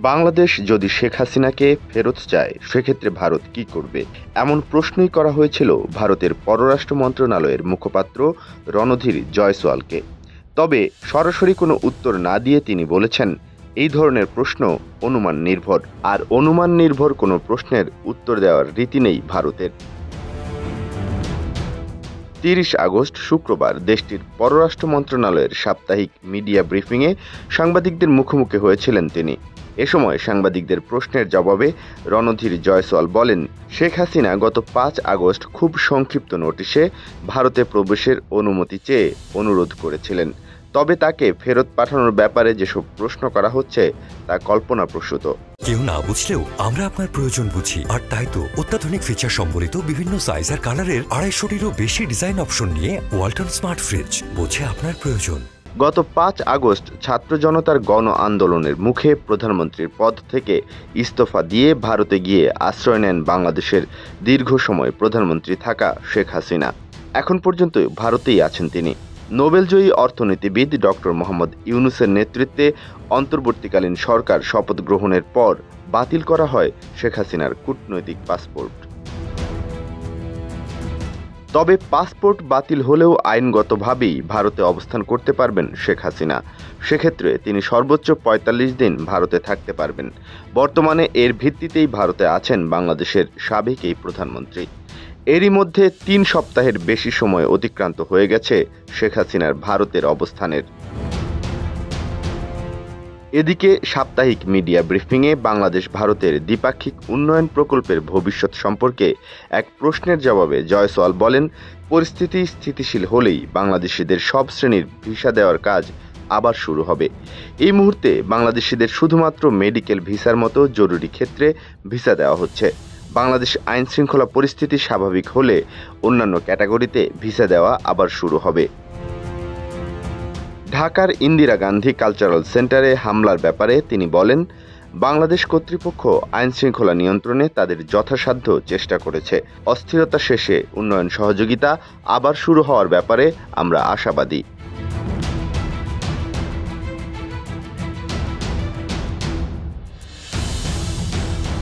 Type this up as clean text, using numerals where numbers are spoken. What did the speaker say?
বাংলাদেশ যদি শেখ হাসিনাকে ফেরত চায় সেক্ষেত্রে ভারত কি করবে, এমন প্রশ্নই করা হয়েছিল ভারতের পররাষ্ট্র মন্ত্রণালয়ের মুখপাত্র রণধীর জয়সওয়ালকে। তবে সরাসরি কোনো উত্তর না দিয়ে তিনি বলেছেন, এই ধরনের প্রশ্ন অনুমান নির্ভর, আর অনুমান নির্ভর কোনো প্রশ্নের উত্তর দেওয়ার রীতি নেই ভারতের। ৩০ আগস্ট শুক্রবার দেশটির পররাষ্ট্র মন্ত্রণালয়ের সাপ্তাহিক মিডিয়া ব্রিফিংয়ে সাংবাদিকদের মুখোমুখি হয়েছিলেন তিনি। এ সময় সাংবাদিকদের প্রশ্নের জবাবে রণধীর জয়সওয়াল বলেন, শেখ হাসিনা গত ৫ আগস্ট খুব সংক্ষিপ্ত নোটিশে ভারতে প্রবেশের অনুমতি চেয়ে অনুরোধ করেছিলেন। তবে তাকে ফেরত পাঠানোর ব্যাপারে যেসব প্রশ্ন করা হচ্ছে তা কল্পনাপ্রসূত। কেউ না বুঝলেও আমরা আপনার প্রয়োজন বুঝি, আর তাই তো অত্যাধুনিক ফিচার সম্বলিত বিভিন্ন সাইজ আর কালারের ২৫০টিরও বেশি ডিজাইন অপশন নিয়ে ওয়ালটন স্মার্ট ফ্রিজ বোঝে আপনার প্রয়োজন। গত ৫ আগস্ট ছাত্র জনতার গণ আন্দোলনের মুখে প্রধানমন্ত্রীর পদ থেকে ইস্তফা দিয়ে ভারতে গিয়ে আশ্রয় নেন বাংলাদেশের দীর্ঘ সময় প্রধানমন্ত্রী থাকা শেখ হাসিনা। এখন পর্যন্ত ভারতেই আছেন তিনি। নোবেলজয়ী অর্থনীতিবিদ ডক্টর মোহাম্মদ ইউনূসের নেতৃত্বে অন্তর্বর্তীকালীন সরকার শপথ গ্রহণের পর বাতিল করা হয় শেখ হাসিনার কূটনৈতিক পাসপোর্ট। তবে পাসপোর্ট বাতিল হলেও আইনগতভাবেই ভারতে অবস্থান করতে পারবেন শেখ হাসিনা। সেক্ষেত্রে তিনি সর্বোচ্চ ৪৫ দিন ভারতে থাকতে পারবেন। বর্তমানে এর ভিত্তিতেই ভারতে আছেন বাংলাদেশের সাবেক এই প্রধানমন্ত্রী। এরই মধ্যে ৩ সপ্তাহের বেশি সময় অতিক্রান্ত হয়ে গেছে শেখ হাসিনার ভারতের অবস্থানের। এদিকে সাপ্তাহিক মিডিয়া ব্রিফিংয়ে বাংলাদেশ ভারতের দ্বিপাক্ষিক উন্নয়ন প্রকল্পের ভবিষ্যৎ সম্পর্কে এক প্রশ্নের জবাবে জয়সওয়াল বলেন, পরিস্থিতি স্থিতিশীল হলেই বাংলাদেশিদের সব শ্রেণীর ভিসা দেওয়ার কাজ আবার শুরু হবে। এই মুহূর্তে বাংলাদেশিদের শুধুমাত্র মেডিকেল ভিসার মতো জরুরি ক্ষেত্রে ভিসা দেওয়া হচ্ছে। বাংলাদেশ আইন শৃঙ্খলা পরিস্থিতি স্বাভাবিক হলে অন্যান্য ক্যাটাগরিতে ভিসা দেওয়া আবার শুরু হবে। ঢাকার ইন্দিরা গান্ধী কালচারাল সেন্টারে হামলার ব্যাপারে তিনি বলেন, বাংলাদেশ কর্তৃপক্ষ আইন শৃঙ্খলা নিয়ন্ত্রণে তাদের যথাসাধ্য চেষ্টা করেছে। অস্থিরতা শেষে উন্নয়ন সহযোগিতা আবার শুরু হওয়ার ব্যাপারে আমরা আশাবাদী।